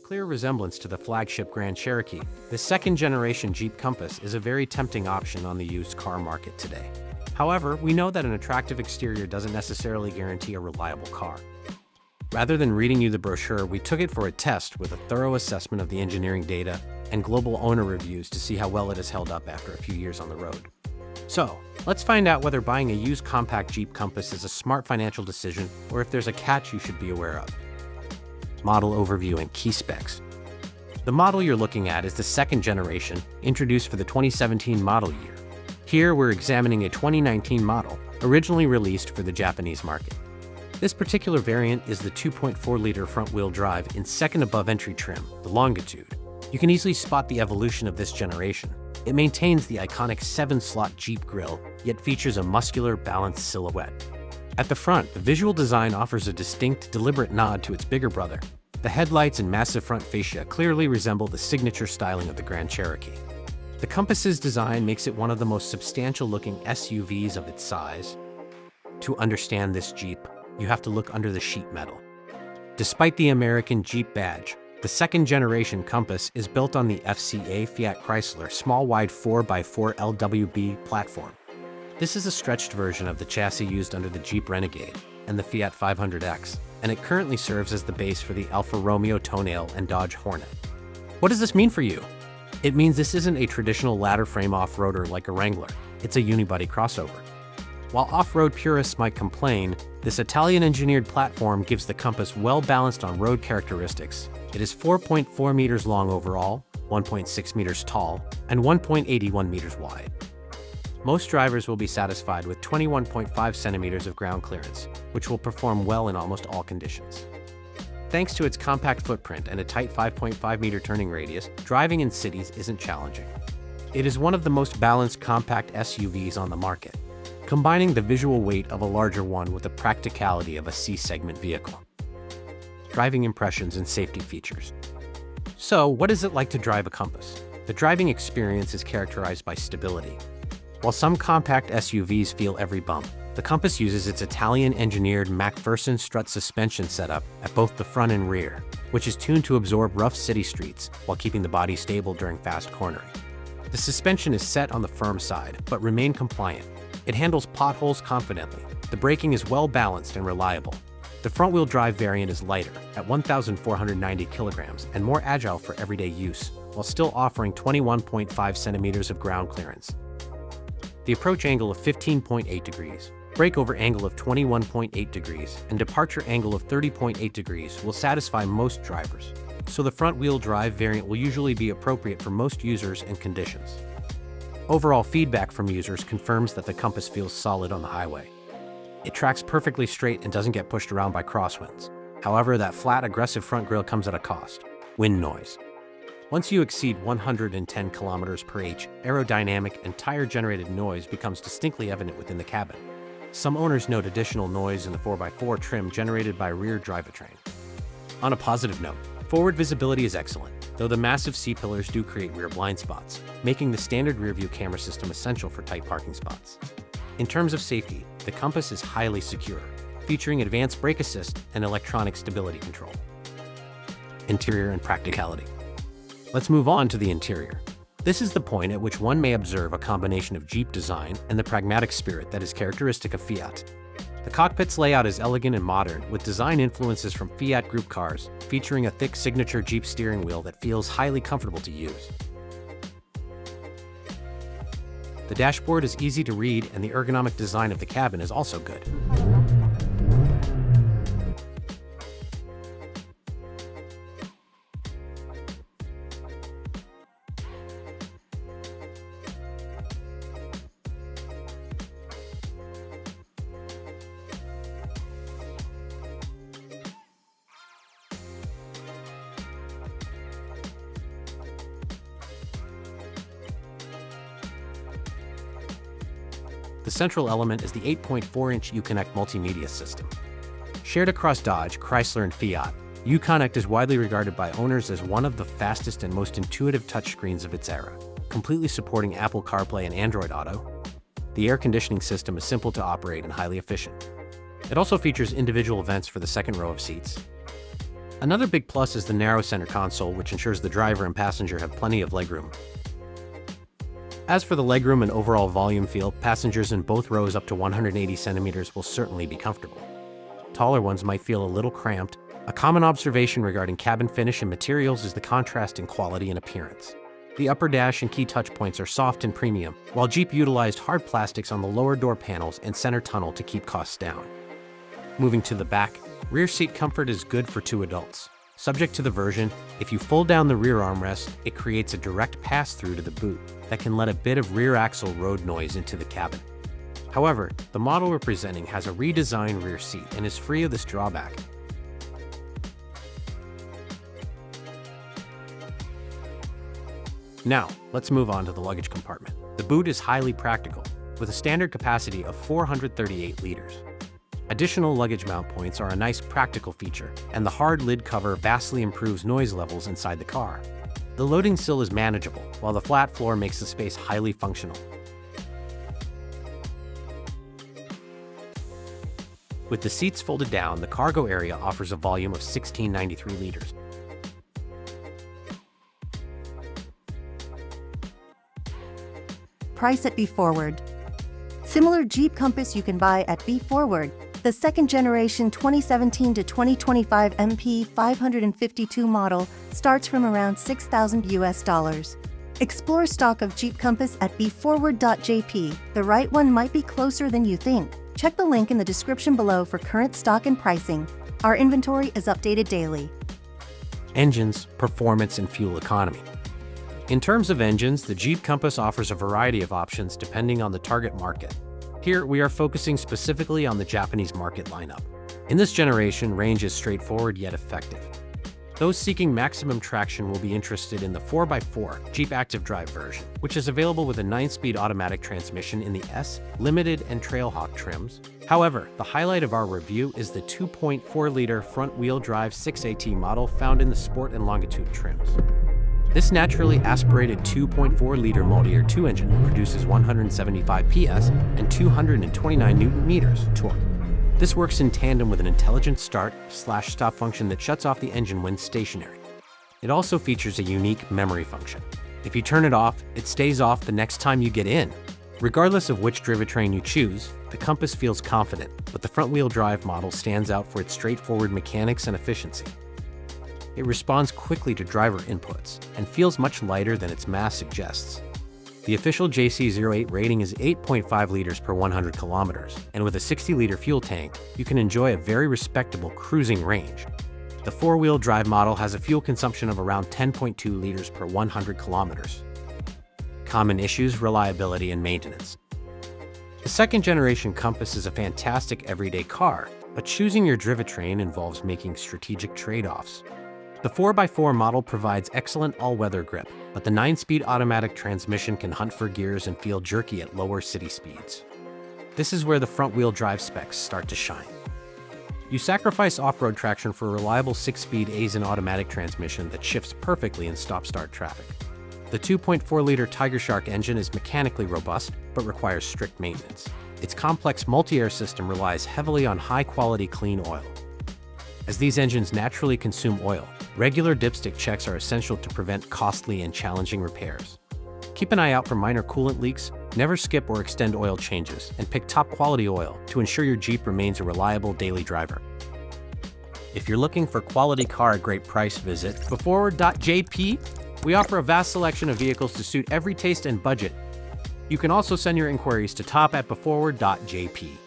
clear resemblance to the flagship Grand Cherokee, the second-generation Jeep Compass is a very tempting option on the used car market today. However, we know that an attractive exterior doesn't necessarily guarantee a reliable car. Rather than reading you the brochure, we took it for a test with a thorough assessment of the engineering data and global owner reviews to see how well it has held up after a few years on the road. So, let's find out whether buying a used compact Jeep Compass is a smart financial decision or if there's a catch you should be aware of. Model overview and key specs. The model you're looking at is the second generation, introduced for the 2017 model year. Here we're examining a 2019 model, originally released for the Japanese market. This particular variant is the 2.4-liter front-wheel drive in second above entry trim, the Longitude. You can easily spot the evolution of this generation. It maintains the iconic 7-slot Jeep grille, yet features a muscular, balanced silhouette. At the front, the visual design offers a distinct, deliberate nod to its bigger brother. The headlights and massive front fascia clearly resemble the signature styling of the Grand Cherokee. The Compass's design makes it one of the most substantial-looking SUVs of its size. To understand this Jeep, you have to look under the sheet metal. Despite the American Jeep badge, the second-generation Compass is built on the FCA Fiat Chrysler small-wide 4x4 LWB platform. This is a stretched version of the chassis used under the Jeep Renegade and the Fiat 500X, and it currently serves as the base for the Alfa Romeo Tonale and Dodge Hornet. What does this mean for you? It means this isn't a traditional ladder frame off-roader like a Wrangler, it's a unibody crossover. While off-road purists might complain, this Italian-engineered platform gives the Compass well-balanced on-road characteristics. It is 4.4 meters long overall, 1.6 meters tall, and 1.81 meters wide. Most drivers will be satisfied with 21.5 centimeters of ground clearance, which will perform well in almost all conditions. Thanks to its compact footprint and a tight 5.5-meter turning radius, driving in cities isn't challenging. It is one of the most balanced compact SUVs on the market, combining the visual weight of a larger one with the practicality of a C-segment vehicle. Driving impressions and safety features. So, what is it like to drive a Compass? The driving experience is characterized by stability. While some compact SUVs feel every bump, the Compass uses its Italian-engineered MacPherson strut suspension setup at both the front and rear, which is tuned to absorb rough city streets while keeping the body stable during fast cornering. The suspension is set on the firm side, but remain compliant. It handles potholes confidently. The braking is well balanced and reliable. The front-wheel drive variant is lighter, at 1,490 kilograms, and more agile for everyday use, while still offering 21.5 centimeters of ground clearance. The approach angle of 15.8 degrees, breakover angle of 21.8 degrees, and departure angle of 30.8 degrees will satisfy most drivers, so the front-wheel drive variant will usually be appropriate for most users and conditions. Overall feedback from users confirms that the Compass feels solid on the highway. It tracks perfectly straight and doesn't get pushed around by crosswinds. However, that flat, aggressive front grille comes at a cost: wind noise. Once you exceed 110 kilometers per h, aerodynamic and tire-generated noise becomes distinctly evident within the cabin. Some owners note additional noise in the 4x4 trim generated by rear drivetrain. On a positive note, forward visibility is excellent, though the massive C-pillars do create rear blind spots, making the standard rear-view camera system essential for tight parking spots. In terms of safety, the Compass is highly secure, featuring advanced brake assist and electronic stability control. Interior and practicality. Let's move on to the interior. This is the point at which one may observe a combination of Jeep design and the pragmatic spirit that is characteristic of Fiat. The cockpit's layout is elegant and modern, with design influences from Fiat Group cars, featuring a thick signature Jeep steering wheel that feels highly comfortable to use. The dashboard is easy to read, and the ergonomic design of the cabin is also good. The central element is the 8.4-inch Uconnect multimedia system. Shared across Dodge, Chrysler, and Fiat, Uconnect is widely regarded by owners as one of the fastest and most intuitive touchscreens of its era, completely supporting Apple CarPlay and Android Auto. The air conditioning system is simple to operate and highly efficient. It also features individual vents for the second row of seats. Another big plus is the narrow center console, which ensures the driver and passenger have plenty of legroom. As for the legroom and overall volume feel, passengers in both rows up to 180 centimeters will certainly be comfortable. Taller ones might feel a little cramped. A common observation regarding cabin finish and materials is the contrast in quality and appearance. The upper dash and key touch points are soft and premium, while Jeep utilized hard plastics on the lower door panels and center tunnel to keep costs down. Moving to the back, rear seat comfort is good for 2 adults. Subject to the version, if you fold down the rear armrest, it creates a direct pass-through to the boot that can let a bit of rear axle road noise into the cabin. However, the model we're presenting has a redesigned rear seat and is free of this drawback. Now, let's move on to the luggage compartment. The boot is highly practical, with a standard capacity of 438 liters. Additional luggage mount points are a nice practical feature, and the hard lid cover vastly improves noise levels inside the car. The loading sill is manageable, while the flat floor makes the space highly functional. With the seats folded down, the cargo area offers a volume of 1,693 liters. Price at BEFORWARD. Similar Jeep Compass you can buy at BEFORWARD. The second generation 2017 to 2025 MP 552 model starts from around $6,000 US. Explore stock of Jeep Compass at BEFORWARD.JP. The right one might be closer than you think. Check the link in the description below for current stock and pricing. Our inventory is updated daily. Engines, performance, and fuel economy. In terms of engines, the Jeep Compass offers a variety of options depending on the target market. Here, we are focusing specifically on the Japanese market lineup. In this generation, range is straightforward yet effective. Those seeking maximum traction will be interested in the 4x4 Jeep Active Drive version, which is available with a 9-speed automatic transmission in the S, Limited, and Trailhawk trims. However, the highlight of our review is the 2.4-liter front-wheel drive 6AT model found in the Sport and Longitude trims. This naturally aspirated 2.4-liter multi-year 2 engine produces 175 PS and 229 Nm torque. This works in tandem with an intelligent start/stop function that shuts off the engine when stationary. It also features a unique memory function. If you turn it off, it stays off the next time you get in. Regardless of which drivetrain you choose, the Compass feels confident, but the front-wheel drive model stands out for its straightforward mechanics and efficiency. It responds quickly to driver inputs and feels much lighter than its mass suggests. The official JC08 rating is 8.5 liters per 100 kilometers, and with a 60-liter fuel tank, you can enjoy a very respectable cruising range. The four-wheel drive model has a fuel consumption of around 10.2 liters per 100 kilometers. Common issues, reliability, and maintenance. The second-generation Compass is a fantastic everyday car, but choosing your drivetrain involves making strategic trade-offs. The 4x4 model provides excellent all-weather grip, but the 9-speed automatic transmission can hunt for gears and feel jerky at lower city speeds. This is where the front-wheel drive specs start to shine. You sacrifice off-road traction for a reliable 6-speed Aisin automatic transmission that shifts perfectly in stop-start traffic. The 2.4-liter Tiger Shark engine is mechanically robust, but requires strict maintenance. Its complex multi-air system relies heavily on high-quality clean oil. As these engines naturally consume oil, regular dipstick checks are essential to prevent costly and challenging repairs. Keep an eye out for minor coolant leaks, never skip or extend oil changes, and pick top-quality oil to ensure your Jeep remains a reliable daily driver. If you're looking for quality car at great price, visit BEFORWARD.JP. We offer a vast selection of vehicles to suit every taste and budget. You can also send your inquiries to top@BEFORWARD.JP.